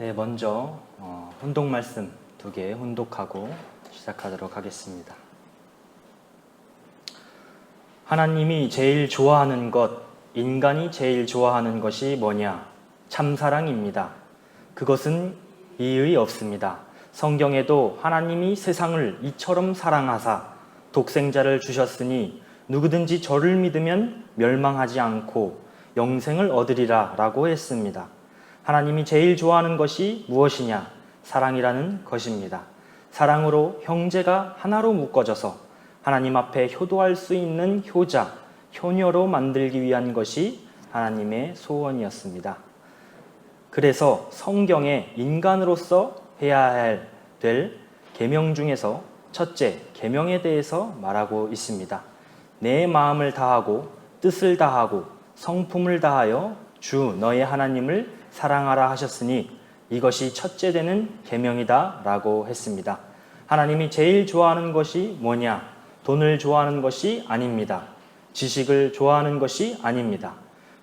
네, 먼저 혼독 말씀 2개 혼독하고 시작하도록 하겠습니다. 하나님이 제일 좋아하는 것, 인간이 제일 좋아하는 것이 뭐냐? 참사랑입니다. 그것은 이의 없습니다. 성경에도 하나님이 세상을 이처럼 사랑하사 독생자를 주셨으니 누구든지 저를 믿으면 멸망하지 않고 영생을 얻으리라 라고 했습니다. 하나님이 제일 좋아하는 것이 무엇이냐? 사랑이라는 것입니다. 사랑으로 형제가 하나로 묶어져서 하나님 앞에 효도할 수 있는 효자, 효녀로 만들기 위한 것이 하나님의 소원이었습니다. 그래서 성경에 인간으로서 해야 될 계명 중에서 첫째, 계명에 대해서 말하고 있습니다. 내 마음을 다하고 뜻을 다하고 성품을 다하여 주 너의 하나님을 사랑하라 하셨으니 이것이 첫째 되는 계명이다 라고 했습니다. 하나님이 제일 좋아하는 것이 뭐냐? 돈을 좋아하는 것이 아닙니다. 지식을 좋아하는 것이 아닙니다.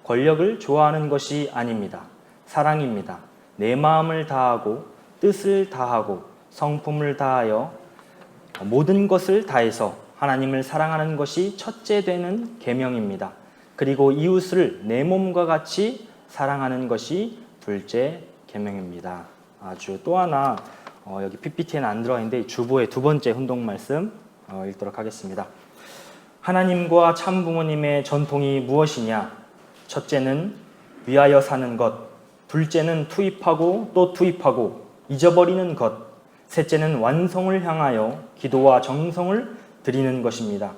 권력을 좋아하는 것이 아닙니다. 사랑입니다. 내 마음을 다하고 뜻을 다하고 성품을 다하여 모든 것을 다해서 하나님을 사랑하는 것이 첫째 되는 계명입니다. 그리고 이웃을 내 몸과 같이 사랑하는 것이 둘째 계명입니다. 아주 또 하나 여기 PPT에는 안 들어가 있는데 주보의 2번째 혼독 말씀 읽도록 하겠습니다. 하나님과 참 부모님의 전통이 무엇이냐? 첫째는 위하여 사는 것, 둘째는 투입하고 또 투입하고 잊어버리는 것, 셋째는 완성을 향하여 기도와 정성을 드리는 것입니다.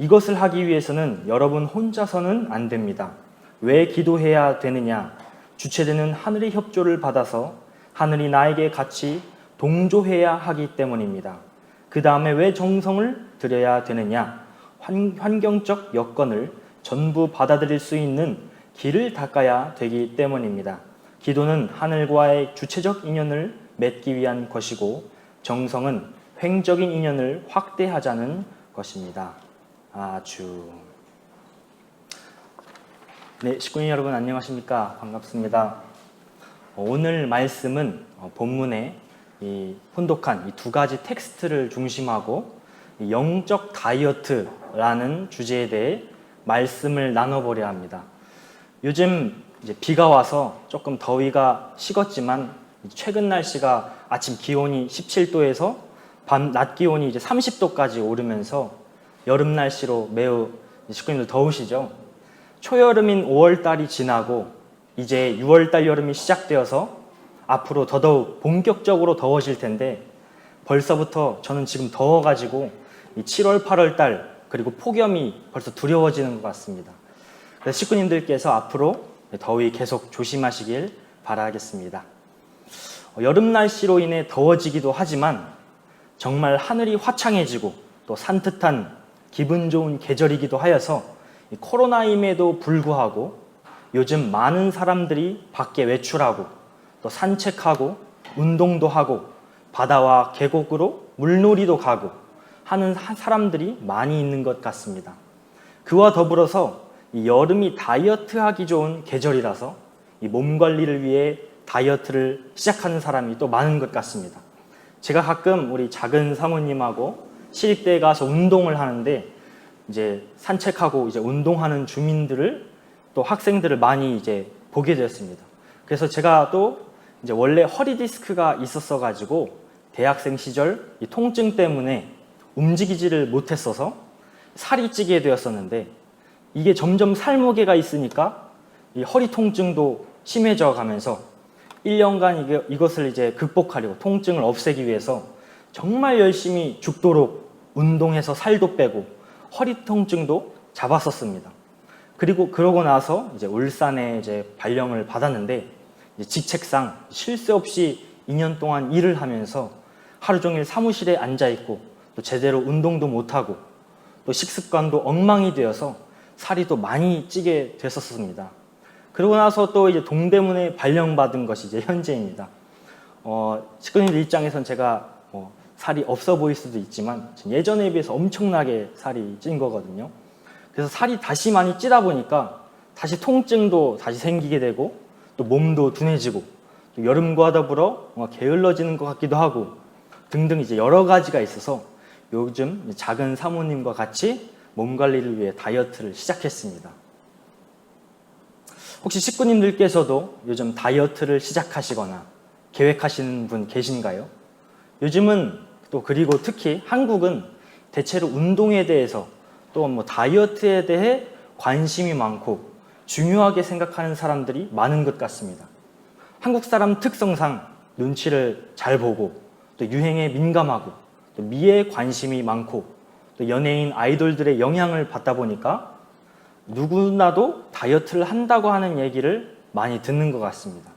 이것을 하기 위해서는 여러분 혼자서는 안 됩니다. 왜 기도해야 되느냐? 주체되는 하늘의 협조를 받아서 하늘이 나에게 같이 동조해야 하기 때문입니다. 그 다음에 왜 정성을 들여야 되느냐? 환경적 여건을 전부 받아들일 수 있는 길을 닦아야 되기 때문입니다. 기도는 하늘과의 주체적 인연을 맺기 위한 것이고 정성은 횡적인 인연을 확대하자는 것입니다. 네, 식구인 여러분 안녕하십니까? 반갑습니다. 오늘 말씀은 본문에 이 혼독한 이 2가지 텍스트를 중심하고 영적 다이어트라는 주제에 대해 말씀을 나눠보려 합니다. 요즘 이제 비가 와서 조금 더위가 식었지만 최근 날씨가 아침 기온이 17도에서 낮 기온이 이제 30도까지 오르면서 여름 날씨로 매우 식구님들 더우시죠? 초여름인 5월달이 지나고 이제 6월달 여름이 시작되어서 앞으로 더더욱 본격적으로 더워질 텐데 벌써부터 저는 지금 더워가지고 7월, 8월달 그리고 폭염이 벌써 두려워지는 것 같습니다. 그래서 식구님들께서 앞으로 더위 계속 조심하시길 바라겠습니다. 여름 날씨로 인해 더워지기도 하지만 정말 하늘이 화창해지고 또 산뜻한 기분 좋은 계절이기도 하여서 코로나임에도 불구하고 요즘 많은 사람들이 밖에 외출하고 또 산책하고 운동도 하고 바다와 계곡으로 물놀이도 가고 하는 사람들이 많이 있는 것 같습니다. 그와 더불어서 이 여름이 다이어트하기 좋은 계절이라서 이 몸 관리를 위해 다이어트를 시작하는 사람이 또 많은 것 같습니다. 제가 가끔 우리 작은 사모님하고 시립대에 가서 운동을 하는데 이제 산책하고 이제 운동하는 주민들을 또 학생들을 많이 이제 보게 되었습니다. 그래서 제가 또 이제 원래 허리 디스크가 있었어 가지고 대학생 시절 이 통증 때문에 움직이지를 못했어서 살이 찌게 되었었는데 이게 점점 살무게가 있으니까 이 허리 통증도 심해져 가면서 1년간 이것을 이제 극복하려고 통증을 없애기 위해서 정말 열심히 죽도록 운동해서 살도 빼고 허리 통증도 잡았었습니다. 그러고 나서 이제 울산에 이제 발령을 받았는데 이제 직책상 쉴 새 없이 2년 동안 일을 하면서 하루 종일 사무실에 앉아 있고 또 제대로 운동도 못 하고 또 식습관도 엉망이 되어서 살이 또 많이 찌게 됐었습니다. 그러고 나서 또 이제 동대문에 발령받은 것이 이제 현재입니다. 식구님들 입장에선 제가 살이 없어 보일 수도 있지만 예전에 비해서 엄청나게 살이 찐 거거든요. 그래서 살이 다시 많이 찌다 보니까 다시 통증도 다시 생기게 되고 또 몸도 둔해지고 또 여름과 더불어 뭔가 게을러지는 것 같기도 하고 등등 이제 여러 가지가 있어서 요즘 작은 사모님과 같이 몸 관리를 위해 다이어트를 시작했습니다. 혹시 식구님들께서도 요즘 다이어트를 시작하시거나 계획하시는 분 계신가요? 요즘은 또 그리고 특히 한국은 대체로 운동에 대해서 또 뭐 다이어트에 대해 관심이 많고 중요하게 생각하는 사람들이 많은 것 같습니다. 한국 사람 특성상 눈치를 잘 보고 또 유행에 민감하고 또 미에 관심이 많고 또 연예인 아이돌들의 영향을 받다 보니까 누구나도 다이어트를 한다고 하는 얘기를 많이 듣는 것 같습니다.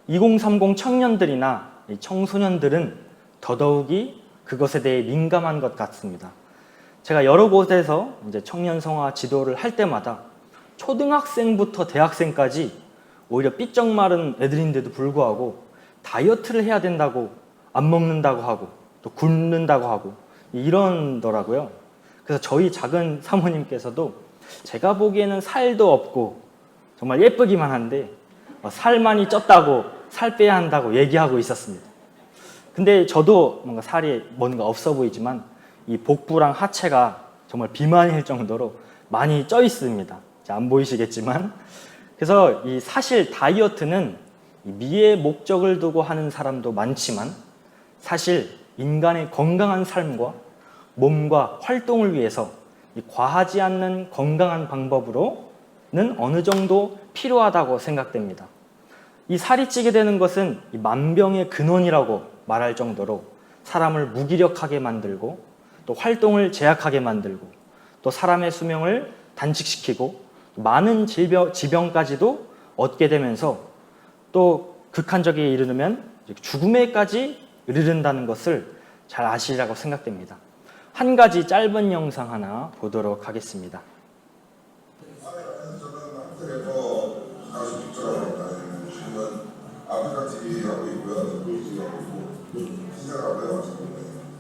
2030 청년들이나 청소년들은 더더욱이 그것에 대해 민감한 것 같습니다. 제가 여러 곳에서 이제 청년성화 지도를 할 때마다 초등학생부터 대학생까지 오히려 삐쩍 마른 애들인데도 불구하고 다이어트를 해야 된다고 안 먹는다고 하고 또 굶는다고 하고 이러더라고요. 그래서 저희 작은 사모님께서도 제가 보기에는 살도 없고 정말 예쁘기만 한데 살 많이 쪘다고 살 빼야 한다고 얘기하고 있었습니다. 근데 저도 뭔가 살이 뭔가 없어 보이지만 이 복부랑 하체가 정말 비만일 정도로 많이 쪄 있습니다. 안 보이시겠지만 그래서 이 사실 다이어트는 미의 목적을 두고 하는 사람도 많지만 사실 인간의 건강한 삶과 몸과 활동을 위해서 과하지 않는 건강한 방법으로는 어느 정도 필요하다고 생각됩니다. 이 살이 찌게 되는 것은 만병의 근원이라고 말할 정도로 사람을 무기력하게 만들고 또 활동을 제약하게 만들고 또 사람의 수명을 단축시키고 많은 지병까지도 얻게 되면서 또 극한적에 이르면 죽음에까지 이르른다는 것을 잘 아시리라고 생각됩니다. 한 가지 짧은 영상 하나 보도록 하겠습니다.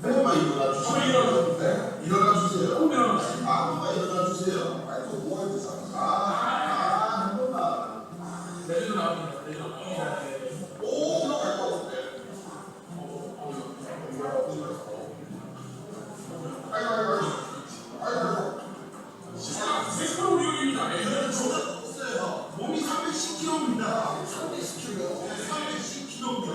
한번만 일어나 주세요. 네, 일어나 주세요. 한번만 일어나 주세요. 아니 또 누워 있잖아. 한 번만. 내리고 나옵니다. 오, 올라갈 것 같은데. 아이고. 100% 우리입니다. 저보다 없어요. 몸이 310kg입니다. 310kg. 310kg입니다.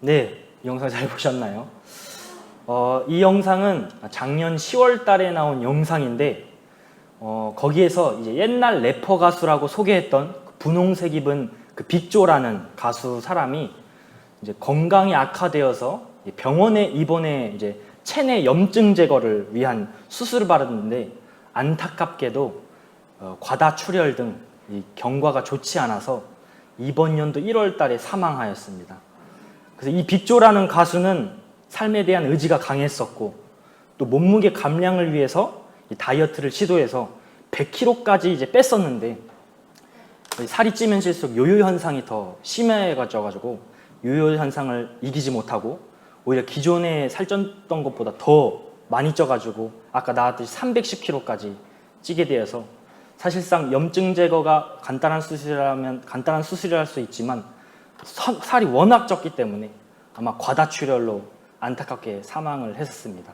네, 이 영상 잘 보셨나요? 이 영상은 작년 10월 달에 나온 영상인데 거기에서 이제 옛날 래퍼 가수라고 소개했던 분홍색 입은 그 빅조라는 가수 사람이 이제 건강이 악화되어서 병원에 입원해 이제 체내 염증 제거를 위한 수술을 받았는데 안타깝게도 과다출혈 등 이 경과가 좋지 않아서 이번 연도 1월 달에 사망하였습니다. 그래서 이 빅조라는 가수는 삶에 대한 의지가 강했었고 또 몸무게 감량을 위해서 다이어트를 시도해서 100kg까지 이제 뺐었는데 살이 찌면 찔수록 요요 현상이 더 심해져가지고 요요 현상을 이기지 못하고 오히려 기존에 살쪘던 것보다 더 많이 쪄가지고 아까 나왔듯이 310kg까지 찌게 되어서 사실상 염증 제거가 간단한 수술이라면 간단한 수술을 할 수 있지만 살이 워낙 쪘기 때문에 아마 과다출혈로 안타깝게 사망을 했었습니다.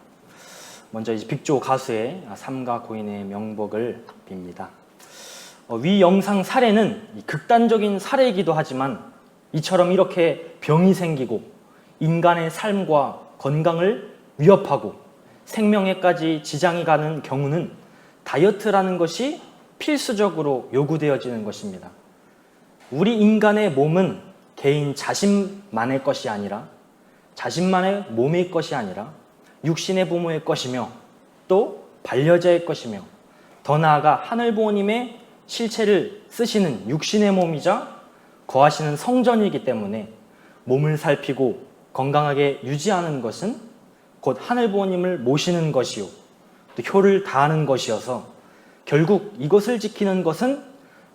먼저 이제 빅조 가수의 삼가 고인의 명복을 빕니다. 위 영상 사례는 극단적인 사례이기도 하지만 이처럼 이렇게 병이 생기고 인간의 삶과 건강을 위협하고 생명에까지 지장이 가는 경우는 다이어트라는 것이 필수적으로 요구되어지는 것입니다. 우리 인간의 몸은 개인 자신만의 것이 아니라 자신만의 몸의 것이 아니라 육신의 부모의 것이며 또 반려자의 것이며 더 나아가 하늘 부모님의 실체를 쓰시는 육신의 몸이자 거하시는 성전이기 때문에 몸을 살피고 건강하게 유지하는 것은 곧 하늘 부모님을 모시는 것이요 또 효를 다하는 것이어서 결국 이것을 지키는 것은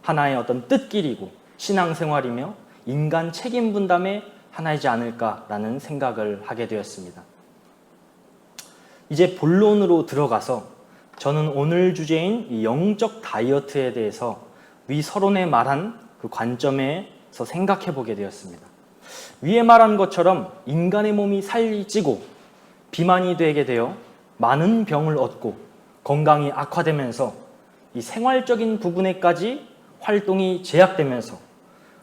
하나의 어떤 뜻길이고 신앙생활이며 인간 책임 분담의 하나이지 않을까라는 생각을 하게 되었습니다. 이제 본론으로 들어가서 저는 오늘 주제인 이 영적 다이어트에 대해서 위 서론에 말한 그 관점에서 생각해 보게 되었습니다. 위에 말한 것처럼 인간의 몸이 살이 찌고 비만이 되게 되어 많은 병을 얻고 건강이 악화되면서 이 생활적인 부분에까지 활동이 제약되면서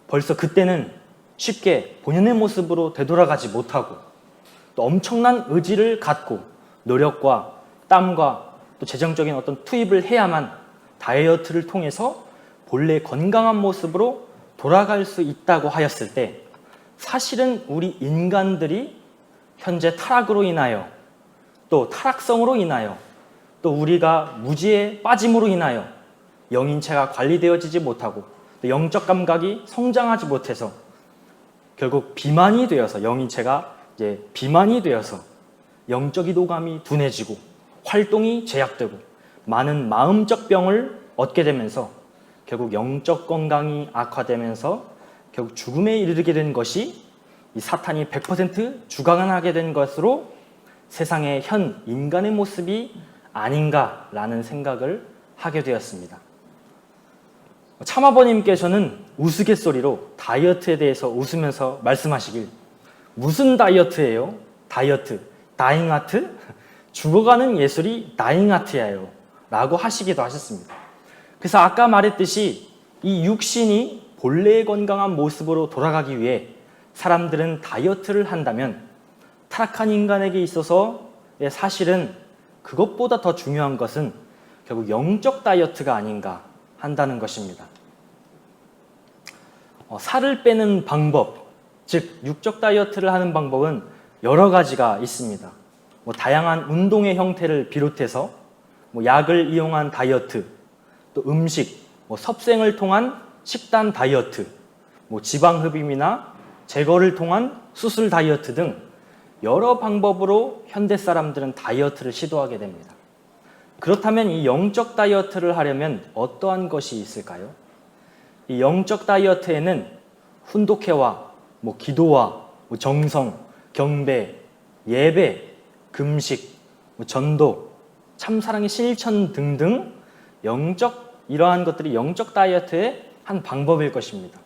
벌써 그때는 쉽게 본연의 모습으로 되돌아가지 못하고 또 엄청난 의지를 갖고 노력과 땀과 또 재정적인 어떤 투입을 해야만 다이어트를 통해서 본래 건강한 모습으로 돌아갈 수 있다고 하였을 때 사실은 우리 인간들이 현재 타락으로 인하여 또 타락성으로 인하여 또 우리가 무지에 빠짐으로 인하여 영인체가 관리되어지지 못하고 또 영적 감각이 성장하지 못해서 결국 비만이 되어서 영인체가 이제 비만이 되어서 영적 이도감이 둔해지고 활동이 제약되고 많은 마음적 병을 얻게 되면서 결국 영적 건강이 악화되면서 결국 죽음에 이르게 된 것이 이 사탄이 100% 주관하게 된 것으로 세상의 현 인간의 모습이 아닌가라는 생각을 하게 되었습니다. 참아버님께서는 우스갯소리로 다이어트에 대해서 웃으면서 말씀하시길 무슨 다이어트예요? 다이어트, 다잉아트? 죽어가는 예술이 다잉아트예요 라고 하시기도 하셨습니다. 그래서 아까 말했듯이 이 육신이 본래의 건강한 모습으로 돌아가기 위해 사람들은 다이어트를 한다면 타락한 인간에게 있어서 사실은 그것보다 더 중요한 것은 결국 영적 다이어트가 아닌가 한다는 것입니다. 살을 빼는 방법, 즉 육적 다이어트를 하는 방법은 여러 가지가 있습니다. 다양한 운동의 형태를 비롯해서 약을 이용한 다이어트, 또 음식, 섭생을 통한 식단 다이어트, 지방 흡입이나 제거를 통한 수술 다이어트 등 여러 방법으로 현대 사람들은 다이어트를 시도하게 됩니다. 그렇다면 이 영적 다이어트를 하려면 어떠한 것이 있을까요? 이 영적 다이어트에는 훈독회와 기도와 정성, 경배, 예배, 금식, 전도, 참사랑의 실천 등등 이러한 것들이 영적 다이어트의 한 방법일 것입니다.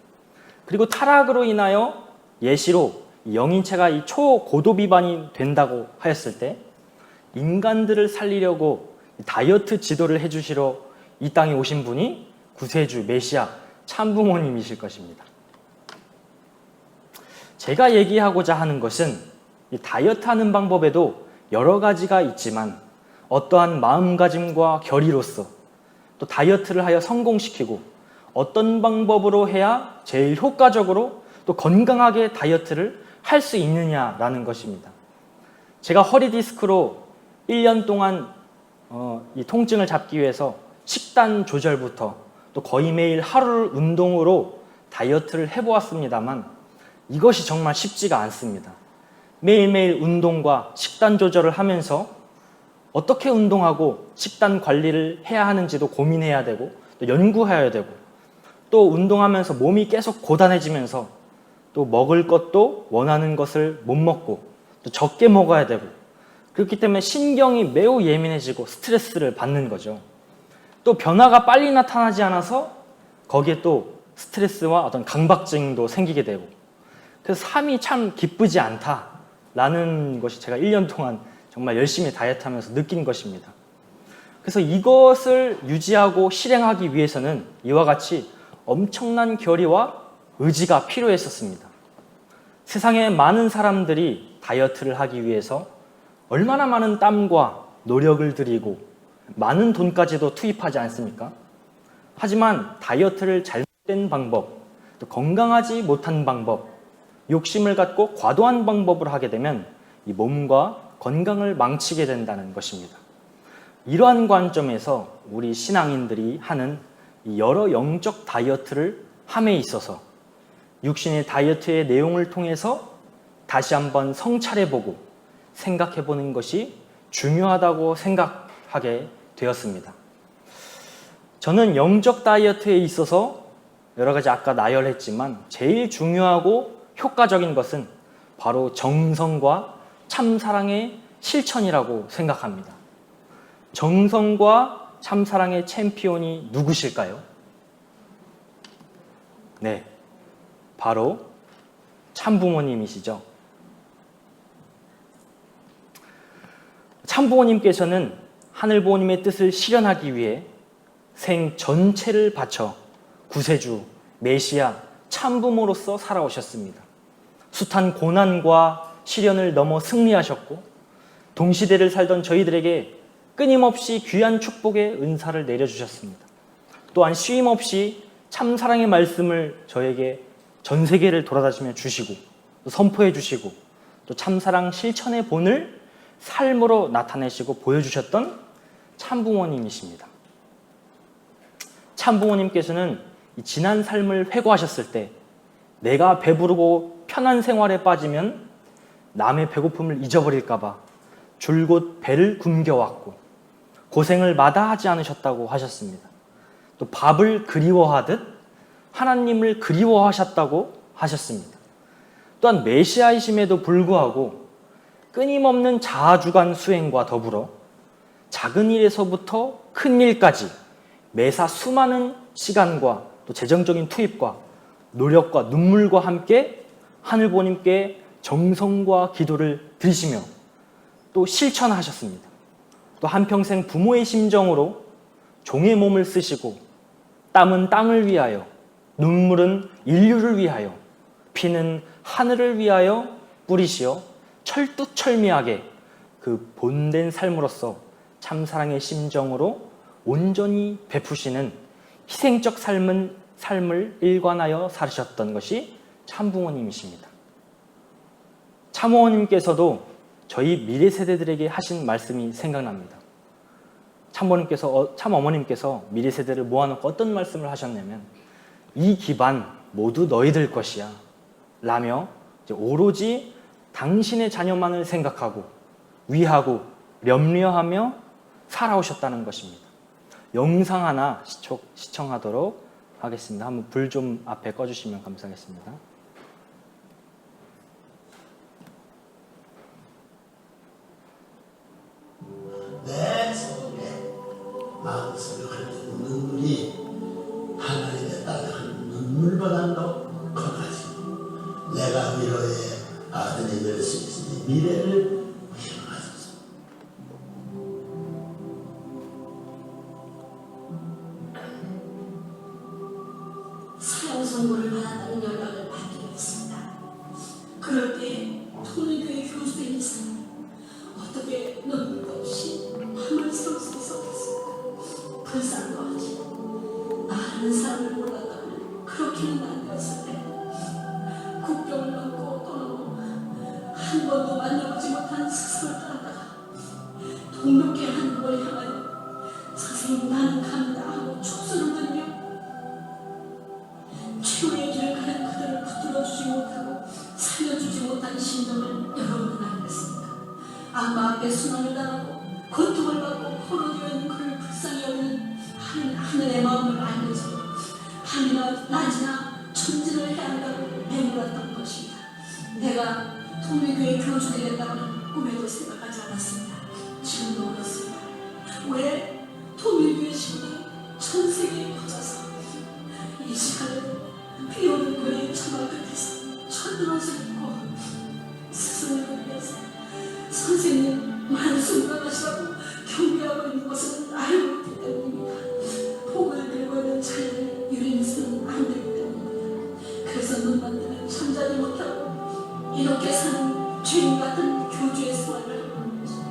그리고 타락으로 인하여 예시로 영인체가 이 초고도 비만이 된다고 하였을 때 인간들을 살리려고 다이어트 지도를 해주시러 이 땅에 오신 분이 구세주 메시아 참부모님이실 것입니다. 제가 얘기하고자 하는 것은 이 다이어트 하는 방법에도 여러 가지가 있지만 어떠한 마음가짐과 결의로서 또 다이어트를 하여 성공시키고 어떤 방법으로 해야 제일 효과적으로 또 건강하게 다이어트를 할 수 있느냐라는 것입니다. 제가 허리 디스크로 1년 동안 이 통증을 잡기 위해서 식단 조절부터 또 거의 매일 하루를 운동으로 다이어트를 해보았습니다만 이것이 정말 쉽지가 않습니다. 매일매일 운동과 식단 조절을 하면서 어떻게 운동하고 식단 관리를 해야 하는지도 고민해야 되고 또 연구해야 되고 또 운동하면서 몸이 계속 고단해지면서 또 먹을 것도 원하는 것을 못 먹고 또 적게 먹어야 되고 그렇기 때문에 신경이 매우 예민해지고 스트레스를 받는 거죠. 또 변화가 빨리 나타나지 않아서 거기에 또 스트레스와 어떤 강박증도 생기게 되고 그래서 삶이 참 기쁘지 않다라는 것이 제가 1년 동안 정말 열심히 다이어트하면서 느낀 것입니다. 그래서 이것을 유지하고 실행하기 위해서는 이와 같이 엄청난 결의와 의지가 필요했었습니다. 세상에 많은 사람들이 다이어트를 하기 위해서 얼마나 많은 땀과 노력을 들이고 많은 돈까지도 투입하지 않습니까? 하지만 다이어트를 잘못된 방법, 또 건강하지 못한 방법, 욕심을 갖고 과도한 방법을 하게 되면 이 몸과 건강을 망치게 된다는 것입니다. 이러한 관점에서 우리 신앙인들이 하는 이 여러 영적 다이어트를 함에 있어서 육신의 다이어트의 내용을 통해서 다시 한번 성찰해보고 생각해보는 것이 중요하다고 생각하게 되었습니다. 저는 영적 다이어트에 있어서 여러 가지 아까 나열했지만 제일 중요하고 효과적인 것은 바로 정성과 참사랑의 실천이라고 생각합니다. 정성과 참사랑의 챔피언이 누구실까요? 네, 바로 참부모님이시죠. 참부모님께서는 하늘부모님의 뜻을 실현하기 위해 생 전체를 바쳐 구세주, 메시아, 참부모로서 살아오셨습니다. 숱한 고난과 시련을 넘어 승리하셨고 동시대를 살던 저희들에게 끊임없이 귀한 축복의 은사를 내려주셨습니다. 또한 쉼없이 참사랑의 말씀을 저에게 전 세계를 돌아다니며 주시고 또 선포해 주시고 또 참사랑 실천의 본을 삶으로 나타내시고 보여주셨던 참부모님이십니다. 참부모님께서는 이 지난 삶을 회고하셨을 때 내가 배부르고 편한 생활에 빠지면 남의 배고픔을 잊어버릴까봐 줄곧 배를 굶겨왔고 고생을 마다하지 않으셨다고 하셨습니다. 또 밥을 그리워하듯 하나님을 그리워하셨다고 하셨습니다. 또한 메시아이심에도 불구하고 끊임없는 자아주간 수행과 더불어 작은 일에서부터 큰 일까지 매사 수많은 시간과 또 재정적인 투입과 노력과 눈물과 함께 하늘부모님께 정성과 기도를 드리시며 또 실천하셨습니다. 또 한평생 부모의 심정으로 종의 몸을 쓰시고 땀은 땅을 위하여, 눈물은 인류를 위하여, 피는 하늘을 위하여 뿌리시어 철두철미하게 그 본된 삶으로서 참사랑의 심정으로 온전히 베푸시는 희생적 삶을 일관하여 살으셨던 것이 참부모님이십니다. 참부모님께서도 저희 미래 세대들에게 하신 말씀이 생각납니다. 참어머님께서 미래 세대를 모아놓고 어떤 말씀을 하셨냐면 이 기반 모두 너희들 것이야 라며 오로지 당신의 자녀만을 생각하고 위하고 염려하며 살아오셨다는 것입니다. 영상 하나 시청하도록 하겠습니다. 한번 불 좀 앞에 꺼주시면 감사하겠습니다. 내 속에 마음속에 흐르는 눈물이 하나님의 따뜻한 눈물보다 더 커가지고 내가 위로의 아들이 될 수 있으니 미래를 희망하소서. 사형 선고를 받았다는 연락을 받게 됐습니다. 그럴 때 통일교회 교수님께서 어떻게 눈물도 없이 한말 쓸 수 있었겠습니까? 불쌍도 하지. 나라는 사람을 몰랐다면 그렇게는 안 되었을 텐데 국경을 넘고 떠나고 한 번도 만나보지 못한 스승을 따라다가 동력회 한 분을 향하여 선생님 나는 간다 하고 축소를 들며 최후의 길을 가는 그들을 붙들어주지 못하고 살려주지 못한 심정을 여러분은 알겠습니다. 악마 앞에 순환을 당하고 고통을 받고 포로되어 있는 그를 불쌍히 여기는 하늘의 마음을 알면서 밤이나 낮이나 천진을 해한다고 내몰았던 것입니다. 내가 통일교회 교주 되겠다고는 꿈에도 생각하지 않았습니다. 지금도 그렇습니다. 왜 통일교회 식구들은 전 세계에 퍼져서 이 시간을 비오는 거리의 처마 끝에서 철든 옷을 입고 스승을 위해서 선생님 만수무강하시라고 경배하고 있는 것은 알고 있기 때문입니다. 복을 들고 있는 자리를 유린해서는 안 되기 때문입니다. 그래서 눈만 뜨면 잠자지 못하고 이렇게 사는 죄인 같은 교주의 생활을 하고 있는 것입니다.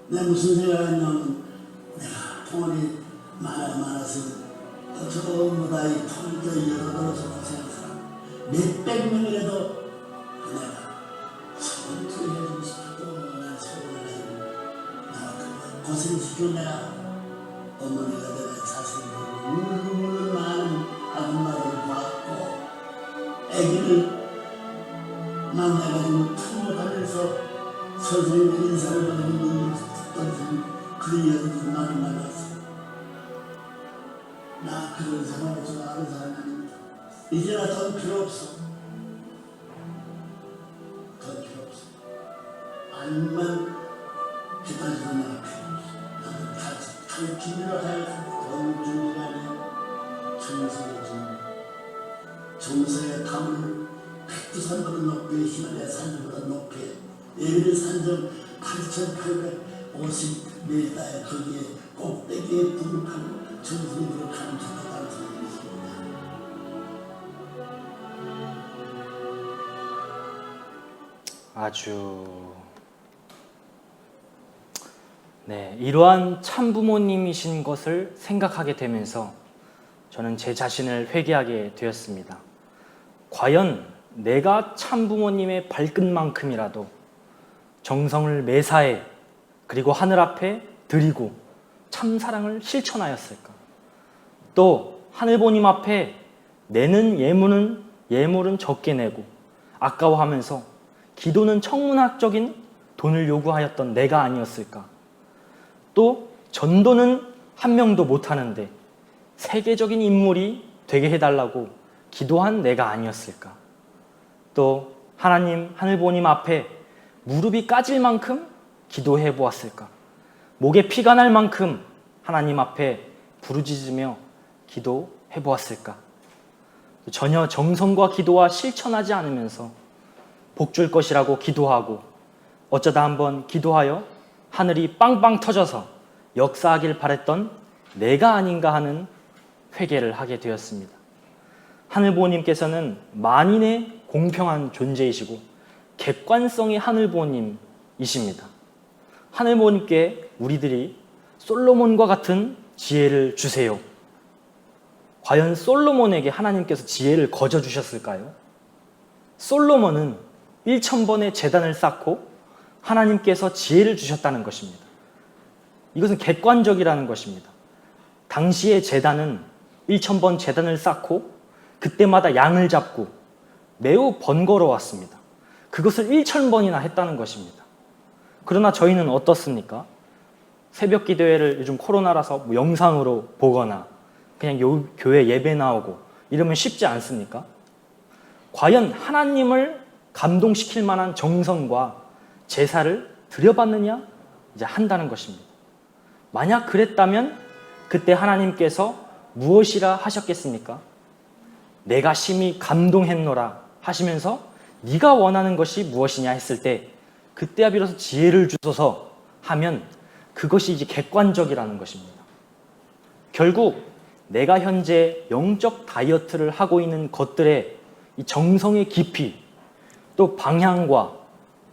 내가 무슨 생각했냐면 내가 통원이 많아서 전부 다 이 통일교회 여러분으로서 고생한 사람 몇백 명이라도 내가 선투해주고 싶어도 내가 소원을 해주고 나 고생시키고 내가 어머니가 내가 자식을 울고 많은 아줌마를 봤고 애기를 만나가지고 품어가면서 선생님의 인사를 받는 눈을 떴던 그 여인도 나를 만났어. 나 그런 사람을 좋아하는 사람이 아닙니다. 이제는 돈 필요 없어. 돈 필요 없어. 아니면 그까지도 내가 필요 없어. 나는 갈 준비를 해야지. 돈 준비가 아니야. 정서의 준비. 정서의 담을 백두산보다 높이, 히말라야 산보다 높이, 에베레 산정 8,850m에 거기에 꼭대기에 불을 하고 정성이 들어가는 좋다는 소리가 있습니다. 아주 네, 이러한 참부모님이신 것을 생각하게 되면서 저는 제 자신을 회개하게 되었습니다. 과연 내가 참부모님의 발끝만큼이라도 정성을 매사해 그리고 하늘 앞에 드리고 참사랑을 실천하였을까? 또 하늘보님 앞에 내는 예물은 적게 내고 아까워하면서 기도는 천문학적인 돈을 요구하였던 내가 아니었을까? 또 전도는 한 명도 못하는데 세계적인 인물이 되게 해달라고 기도한 내가 아니었을까? 또 하나님, 하늘보님 앞에 무릎이 까질 만큼 기도해 보았을까? 목에 피가 날 만큼 하나님 앞에 부르짖으며 기도해 보았을까? 전혀 정성과 기도와 실천하지 않으면서 복 줄 것이라고 기도하고 어쩌다 한번 기도하여 하늘이 빵빵 터져서 역사하길 바랬던 내가 아닌가 하는 회개를 하게 되었습니다. 하늘보호님께서는 만인의 공평한 존재이시고 객관성의 하늘보호님이십니다. 하늘보호님께 우리들이 솔로몬과 같은 지혜를 주세요. 과연 솔로몬에게 하나님께서 지혜를 거저 주셨을까요? 솔로몬은 1000번의 제단을 쌓고 하나님께서 지혜를 주셨다는 것입니다. 이것은 객관적이라는 것입니다. 당시의 제단은 1000번 제단을 쌓고 그때마다 양을 잡고 매우 번거로웠습니다. 그것을 1000번이나 했다는 것입니다. 그러나 저희는 어떻습니까? 새벽 기도회를 요즘 코로나라서 뭐 영상으로 보거나 그냥 교회 예배 나오고 이러면 쉽지 않습니까? 과연 하나님을 감동시킬 만한 정성과 제사를 드려봤느냐? 이제 한다는 것입니다. 만약 그랬다면 그때 하나님께서 무엇이라 하셨겠습니까? 내가 심히 감동했노라 하시면서 네가 원하는 것이 무엇이냐 했을 때 그때야 비로소 지혜를 주소서 하면 그것이 이제 객관적이라는 것입니다. 결국 내가 현재 영적 다이어트를 하고 있는 것들의 이 정성의 깊이 또 방향과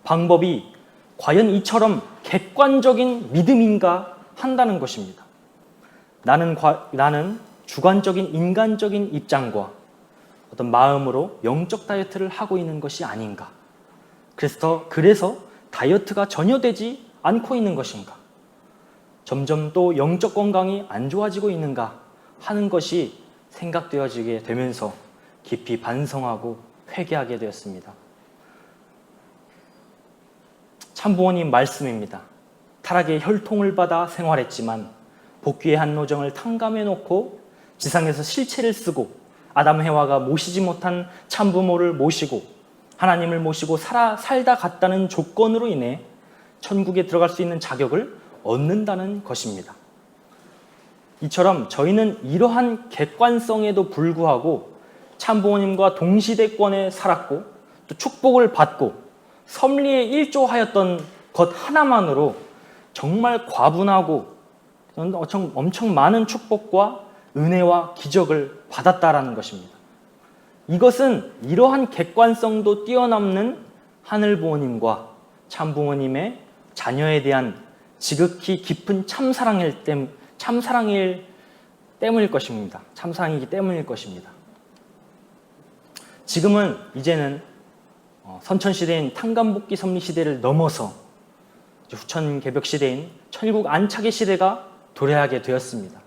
방법이 과연 이처럼 객관적인 믿음인가 한다는 것입니다. 나는 주관적인 인간적인 입장과 어떤 마음으로 영적 다이어트를 하고 있는 것이 아닌가. 그래서 다이어트가 전혀 되지 않고 있는 것인가. 점점 또 영적 건강이 안 좋아지고 있는가 하는 것이 생각되어지게 되면서 깊이 반성하고 회개하게 되었습니다. 참부모님 말씀입니다. 타락의 혈통을 받아 생활했지만 복귀의 한 노정을 탕감해놓고 지상에서 실체를 쓰고 아담 해와가 모시지 못한 참부모를 모시고 하나님을 모시고 살다 갔다는 조건으로 인해 천국에 들어갈 수 있는 자격을 얻는다는 것입니다. 이처럼 저희는 이러한 객관성에도 불구하고 참부모님과 동시대권에 살았고 또 축복을 받고 섭리에 일조하였던 것 하나만으로 정말 과분하고 엄청 많은 축복과 은혜와 기적을 받았다라는 것입니다. 이것은 이러한 객관성도 뛰어넘는 하늘부모님과 참부모님의 자녀에 대한 지극히 깊은 참사랑일 때문일 것입니다. 참사랑이기 때문일 것입니다. 지금은 이제는 선천시대인 탕감복귀 섭리시대를 넘어서 후천개벽시대인 천국 안착의 시대가 도래하게 되었습니다.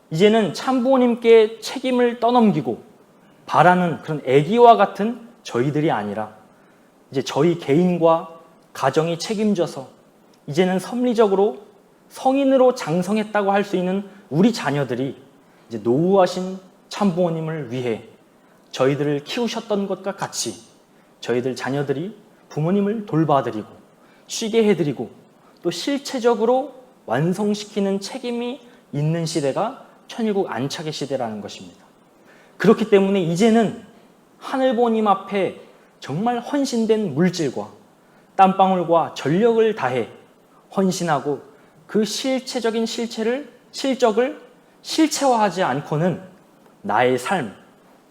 이제는 참부모님께 책임을 떠넘기고 바라는 그런 애기와 같은 저희들이 아니라 이제 저희 개인과 가정이 책임져서 이제는 섭리적으로 성인으로 장성했다고 할 수 있는 우리 자녀들이 이제 노후하신 참부모님을 위해 저희들을 키우셨던 것과 같이 저희들 자녀들이 부모님을 돌봐드리고 쉬게 해드리고 또 실체적으로 완성시키는 책임이 있는 시대가 천일국 안착의 시대라는 것입니다. 그렇기 때문에 이제는 하늘부모님 앞에 정말 헌신된 물질과 땀방울과 전력을 다해 헌신하고 그 실체적인 실적을 실체화하지 않고는 나의 삶,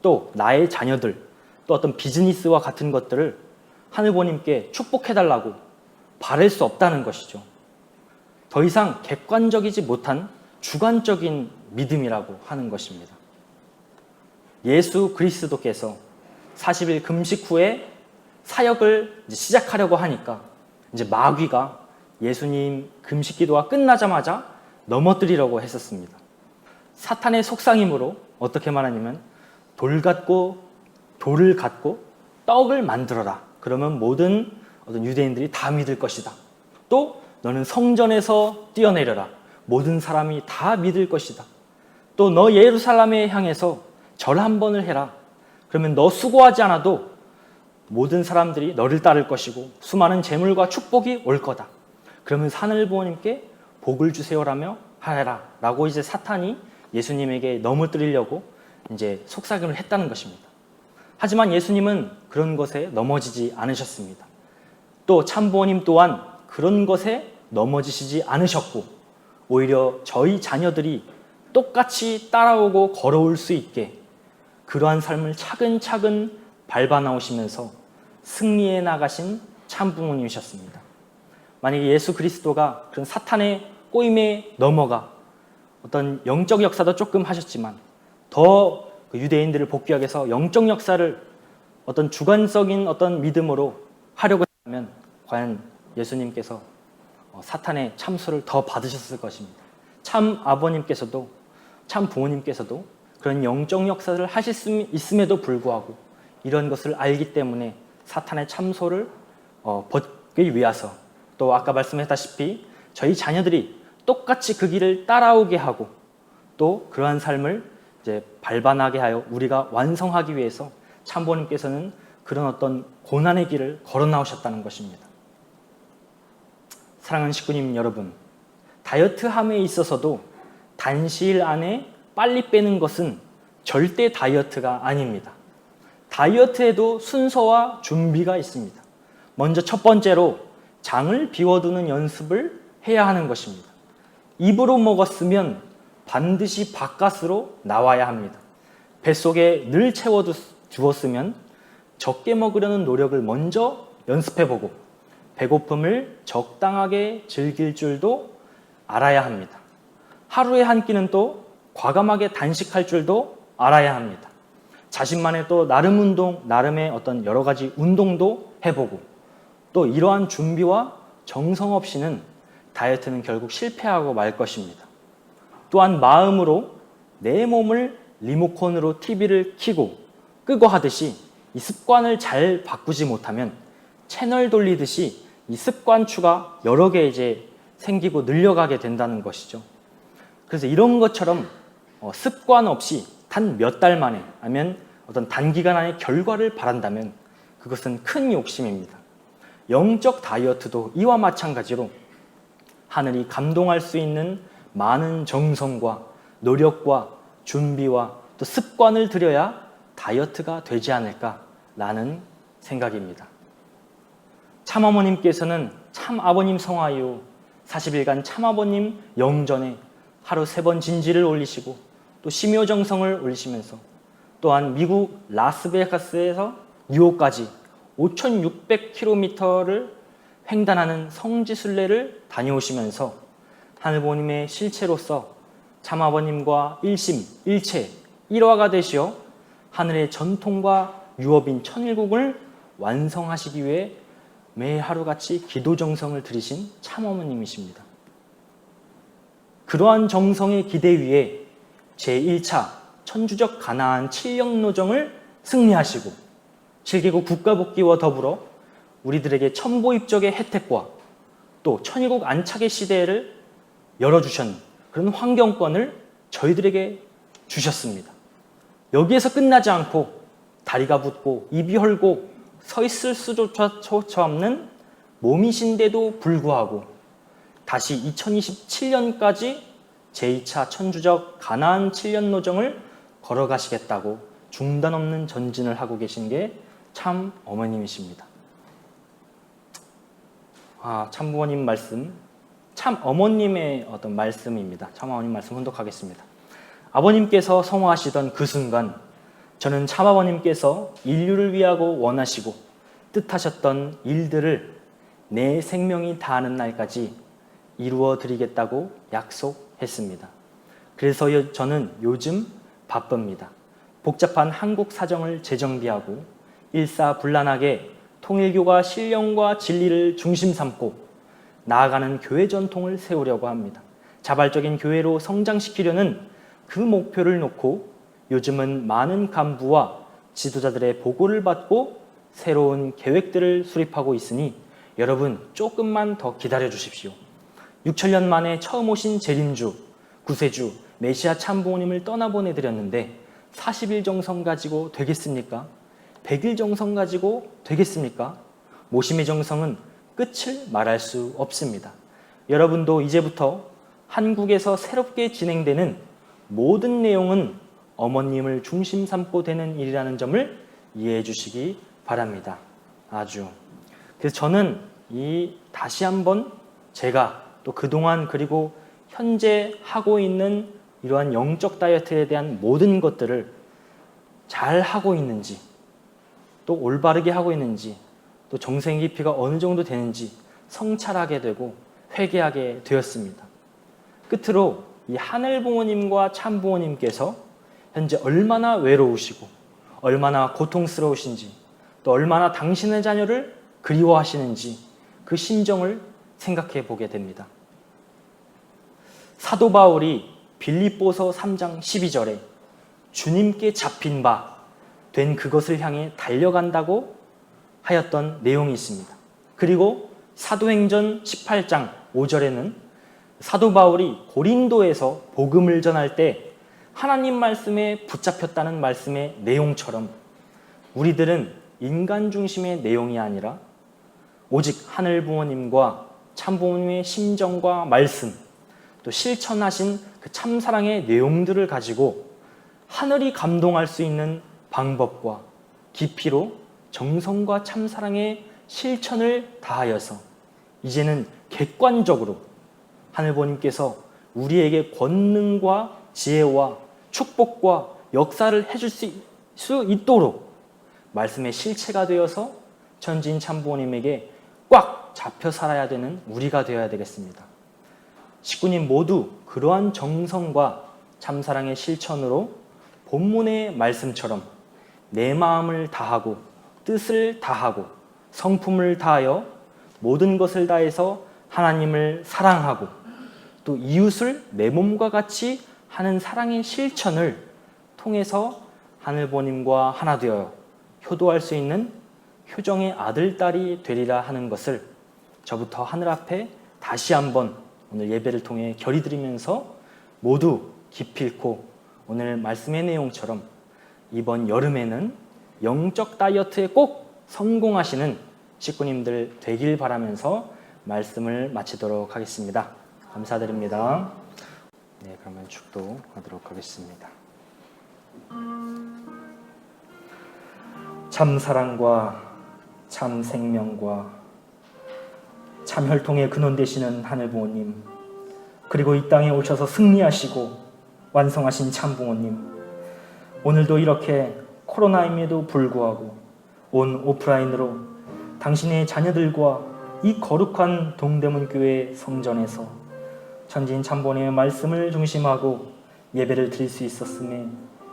또 나의 자녀들, 또 어떤 비즈니스와 같은 것들을 하늘부모님께 축복해달라고 바랄 수 없다는 것이죠. 더 이상 객관적이지 못한 주관적인 믿음이라고 하는 것입니다. 예수 그리스도께서 40일 금식 후에 사역을 시작하려고 하니까 이제 마귀가 예수님 금식 기도가 끝나자마자 넘어뜨리려고 했었습니다. 사탄의 속상임으로 어떻게 말하냐면 돌을 갖고 떡을 만들어라. 그러면 모든 어떤 유대인들이 다 믿을 것이다. 또 너는 성전에서 뛰어내려라. 모든 사람이 다 믿을 것이다. 또 너 예루살렘에 향해서 절 한 번을 해라. 그러면 너 수고하지 않아도 모든 사람들이 너를 따를 것이고 수많은 재물과 축복이 올 거다. 그러면 하늘부모님께 복을 주세요라며 하라. 라고 이제 사탄이 예수님에게 넘어뜨리려고 이제 속삭임을 했다는 것입니다. 하지만 예수님은 그런 것에 넘어지지 않으셨습니다. 또 참부모님 또한 그런 것에 넘어지시지 않으셨고 오히려 저희 자녀들이 똑같이 따라오고 걸어올 수 있게 그러한 삶을 차근차근 밟아 나오시면서 승리해 나가신 참부모님이셨습니다. 만약에 예수 그리스도가 그런 사탄의 꼬임에 넘어가 어떤 영적 역사도 조금 하셨지만 더 유대인들을 복귀하기 위해서 영적 역사를 어떤 주관적인 어떤 믿음으로 하려고 하면 과연 예수님께서 사탄의 참소를 더 받으셨을 것입니다. 참 아버님께서도 참 부모님께서도 그런 영적 역사를 하실 수 있음에도 불구하고 이런 것을 알기 때문에 사탄의 참소를 벗기 위해서 또 아까 말씀했다시피 저희 자녀들이 똑같이 그 길을 따라오게 하고 또 그러한 삶을 이제 발반하게 하여 우리가 완성하기 위해서 참부모님께서는 그런 어떤 고난의 길을 걸어 나오셨다는 것입니다. 사랑하는 식구님 여러분, 다이어트함에 있어서도 단시일 안에 빨리 빼는 것은 절대 다이어트가 아닙니다. 다이어트에도 순서와 준비가 있습니다. 먼저 첫 번째로 장을 비워두는 연습을 해야 하는 것입니다. 입으로 먹었으면 반드시 바깥으로 나와야 합니다. 뱃속에 늘 채워두었으면 적게 먹으려는 노력을 먼저 연습해보고 배고픔을 적당하게 즐길 줄도 알아야 합니다. 하루에 한 끼는 또 과감하게 단식할 줄도 알아야 합니다. 자신만의 또 나름의 어떤 여러 가지 운동도 해보고 또 이러한 준비와 정성 없이는 다이어트는 결국 실패하고 말 것입니다. 또한 마음으로 내 몸을 리모컨으로 TV를 켜고 끄고 하듯이 이 습관을 잘 바꾸지 못하면 채널 돌리듯이 이 습관추가 여러 개 이제 생기고 늘려가게 된다는 것이죠. 그래서 이런 것처럼 습관 없이 단 몇 달 만에 아니면 어떤 단기간 안에 결과를 바란다면 그것은 큰 욕심입니다. 영적 다이어트도 이와 마찬가지로 하늘이 감동할 수 있는 많은 정성과 노력과 준비와 또 습관을 들여야 다이어트가 되지 않을까라는 생각입니다. 참어머님께서는 참아버님 성화이후 40일간 참아버님 영전에 하루 3번 진지를 올리시고 또 심요정성을 올리시면서 또한 미국 라스베가스에서 뉴욕까지 5,600km를 횡단하는 성지순례를 다녀오시면서 하늘부모님의 실체로서 참아버님과 일체 1화가 되시어 하늘의 전통과 유업인 천일국을 완성하시기 위해 매 하루같이 기도정성을 들이신 참어머님이십니다. 그러한 정성의 기대 위에 제1차 천주적 가나안 7년 노정을 승리하시고 7개국 국가복귀와 더불어 우리들에게 천보입적의 혜택과 또 천일국 안착의 시대를 열어주신 그런 환경권을 저희들에게 주셨습니다. 여기에서 끝나지 않고 다리가 붓고 입이 헐고 서 있을 수조차 없는 몸이신데도 불구하고 다시 2027년까지 제2차 천주적 가나안 7년 노정을 걸어가시겠다고 중단 없는 전진을 하고 계신 게 참 어머님이십니다. 참부모님 말씀, 참 어머님의 어떤 말씀입니다. 참 어머님 말씀 혼독하겠습니다. 아버님께서 성화하시던 그 순간 저는 참아버님께서 인류를 위하고 원하시고 뜻하셨던 일들을 내 생명이 다하는 날까지 이루어 드리겠다고 약속했습니다. 그래서 저는 요즘 바쁩니다. 복잡한 한국 사정을 재정비하고 일사불란하게 통일교가 신령과 진리를 중심 삼고 나아가는 교회 전통을 세우려고 합니다. 자발적인 교회로 성장시키려는 그 목표를 놓고 요즘은 많은 간부와 지도자들의 보고를 받고 새로운 계획들을 수립하고 있으니 여러분 조금만 더 기다려 주십시오. 6천년 만에 처음 오신 재림주, 구세주, 메시아 참부모님을 떠나보내드렸는데 40일 정성 가지고 되겠습니까? 100일 정성 가지고 되겠습니까? 모심의 정성은 끝을 말할 수 없습니다. 여러분도 이제부터 한국에서 새롭게 진행되는 모든 내용은 어머님을 중심 삼고 되는 일이라는 점을 이해해 주시기 바랍니다. 아주. 그래서 저는 다시 한번 제가 또 그동안 그리고 현재 하고 있는 이러한 영적 다이어트에 대한 모든 것들을 잘 하고 있는지 또 올바르게 하고 있는지 또 정생 깊이가 어느 정도 되는지 성찰하게 되고 회개하게 되었습니다. 끝으로 이 하늘 부모님과 참 부모님께서 현재 얼마나 외로우시고 얼마나 고통스러우신지 또 얼마나 당신의 자녀를 그리워하시는지 그 심정을 생각해 보게 됩니다. 사도 바울이 빌립보서 3장 12절에 주님께 잡힌 바 된 그것을 향해 달려간다고 하였던 내용이 있습니다. 그리고 사도행전 18장 5절에는 사도 바울이 고린도에서 복음을 전할 때 하나님 말씀에 붙잡혔다는 말씀의 내용처럼 우리들은 인간 중심의 내용이 아니라 오직 하늘 부모님과 참 부모님의 심정과 말씀 또 실천하신 그 참사랑의 내용들을 가지고 하늘이 감동할 수 있는 방법과 깊이로 정성과 참사랑의 실천을 다하여서 이제는 객관적으로 하늘부모님께서 우리에게 권능과 지혜와 축복과 역사를 해줄 수 있도록 말씀의 실체가 되어서 천지인 참부모님에게 꽉 잡혀 살아야 되는 우리가 되어야 되겠습니다. 식구님 모두 그러한 정성과 참사랑의 실천으로 본문의 말씀처럼 내 마음을 다하고 뜻을 다하고 성품을 다하여 모든 것을 다해서 하나님을 사랑하고 또 이웃을 내 몸과 같이 하는 사랑의 실천을 통해서 하늘부모님과 하나 되어 효도할 수 있는 효정의 아들, 딸이 되리라 하는 것을 저부터 하늘 앞에 다시 한번 오늘 예배를 통해 결의드리면서 모두 기필코 오늘 말씀의 내용처럼 이번 여름에는 영적 다이어트에 꼭 성공하시는 식구님들 되길 바라면서 말씀을 마치도록 하겠습니다. 감사드립니다. 네, 그러면 축도하도록 하겠습니다. 참 사랑과 참 생명과 참 혈통의 근원 되시는 하늘 부모님, 그리고 이 땅에 오셔서 승리하시고 완성하신 참 부모님, 오늘도 이렇게 코로나임에도 불구하고 온 오프라인으로 당신의 자녀들과 이 거룩한 동대문 교회 성전에서 천지인 참부모님의 말씀을 중심하고 예배를 드릴 수 있었음에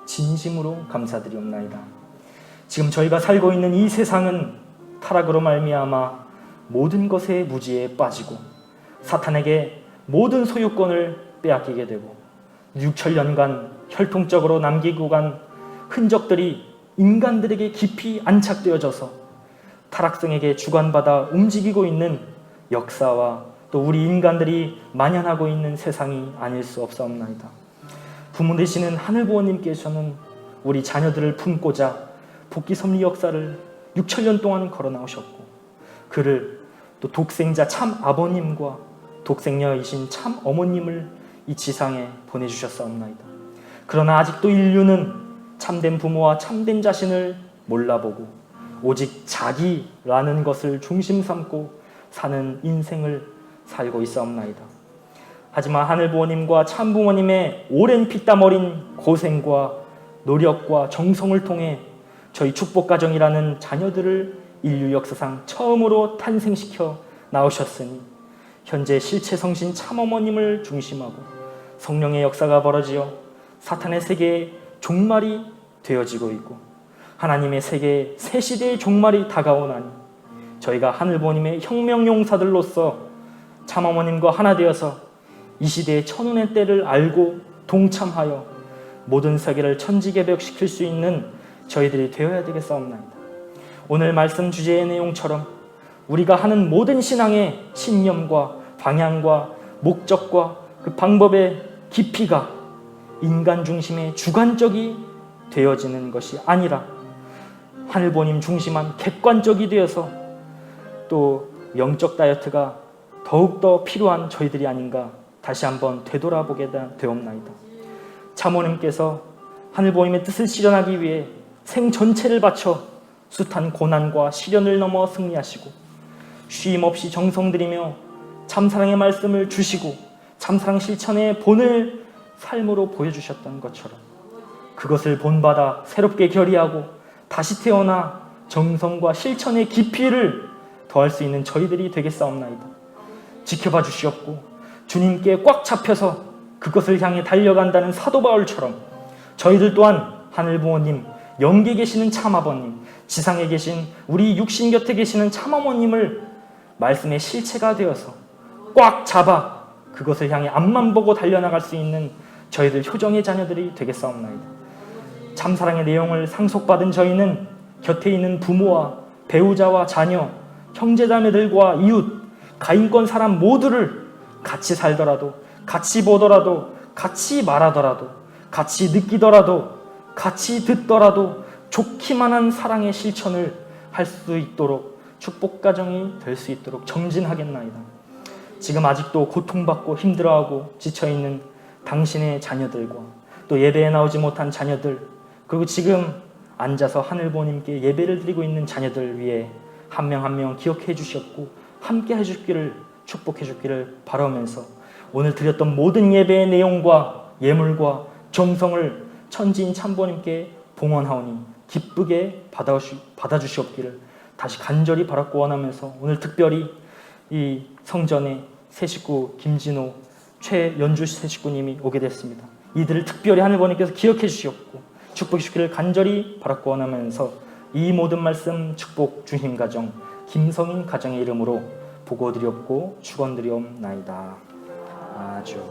진심으로 감사드리옵나이다. 지금 저희가 살고 있는 이 세상은 타락으로 말미암아 모든 것의 무지에 빠지고 사탄에게 모든 소유권을 빼앗기게 되고 6천년간 혈통적으로 남기고 간 흔적들이 인간들에게 깊이 안착되어져서 타락성에게 주관받아 움직이고 있는 역사와 또 우리 인간들이 만연하고 있는 세상이 아닐 수 없사옵나이다. 부모 되시는 하늘부모님께서는 우리 자녀들을 품고자 복귀 섭리 역사를 6천년 동안 걸어 나오셨고, 그를 또 독생자 참 아버님과 독생녀이신 참 어머님을 이 지상에 보내주셨사옵나이다. 그러나 아직도 인류는 참된 부모와 참된 자신을 몰라보고 오직 자기라는 것을 중심 삼고 사는 인생을 살고 있사옵나이다. 하지만 하늘부모님과 참부모님의 오랜 피땀 어린 고생과 노력과 정성을 통해 저희 축복가정이라는 자녀들을 인류 역사상 처음으로 탄생시켜 나오셨으니, 현재 실체성신 참어머님을 중심하고 성령의 역사가 벌어지어 사탄의 세계의 종말이 되어지고 있고 하나님의 세계의 새 시대의 종말이 다가오나니, 저희가 하늘부모님의 혁명용사들로서 참어머님과 하나 되어서 이 시대의 천운의 때를 알고 동참하여 모든 세계를 천지개벽시킬 수 있는 저희들이 되어야 되겠사옵나이다. 오늘 말씀 주제의 내용처럼 우리가 하는 모든 신앙의 신념과 방향과 목적과 그 방법의 깊이가 인간 중심의 주관적이 되어지는 것이 아니라 하늘부모님 중심한 객관적이 되어서 또 영적 다이어트가 더욱더 필요한 저희들이 아닌가 다시 한번 되돌아보게 되옵나이다. 참호님께서 하늘부모님의 뜻을 실현하기 위해 생 전체를 바쳐 숱한 고난과 시련을 넘어 승리하시고 쉼없이 정성 들이며 참사랑의 말씀을 주시고 참사랑 실천의 본을 삶으로 보여주셨던 것처럼 그것을 본받아 새롭게 결의하고 다시 태어나 정성과 실천의 깊이를 더할 수 있는 저희들이 되겠사옵나이다. 지켜봐 주시옵고 주님께 꽉 잡혀서 그것을 향해 달려간다는 사도 바울처럼 저희들 또한 하늘부모님, 영계에 계시는 참아버님, 지상에 계신 우리 육신 곁에 계시는 참어머님을 말씀의 실체가 되어서 꽉 잡아 그것을 향해 앞만 보고 달려나갈 수 있는 저희들 효정의 자녀들이 되겠사옵나이다. 참사랑의 내용을 상속받은 저희는 곁에 있는 부모와 배우자와 자녀, 형제자매들과 이웃, 가인권 사람 모두를 같이 살더라도, 같이 보더라도, 같이 말하더라도, 같이 느끼더라도, 같이 듣더라도 좋기만 한 사랑의 실천을 할 수 있도록 축복가정이 될 수 있도록 정진하겠나이다. 지금 아직도 고통받고 힘들어하고 지쳐있는 당신의 자녀들과 또 예배에 나오지 못한 자녀들, 그리고 지금 앉아서 하늘부모님께 예배를 드리고 있는 자녀들 위해 한 명 한 명 기억해 주셨고 함께 해주기를 축복해 주기를 바라면서 오늘 드렸던 모든 예배의 내용과 예물과 정성을 천지인 참부모님께 봉헌하오니 기쁘게 받아주시옵기를 다시 간절히 바랐고 원하면서 오늘 특별히 이 성전에 새 식구 김진호, 최연주 새 식구님이 오게 됐습니다. 이들을 특별히 하늘부모님께서 기억해 주시옵고 축복해 주시기를 간절히 바랐고 원하면서 이 모든 말씀 축복 주님 가정 김성인 가정의 이름으로 보고드리옵고 축원드리옵나이다. 아주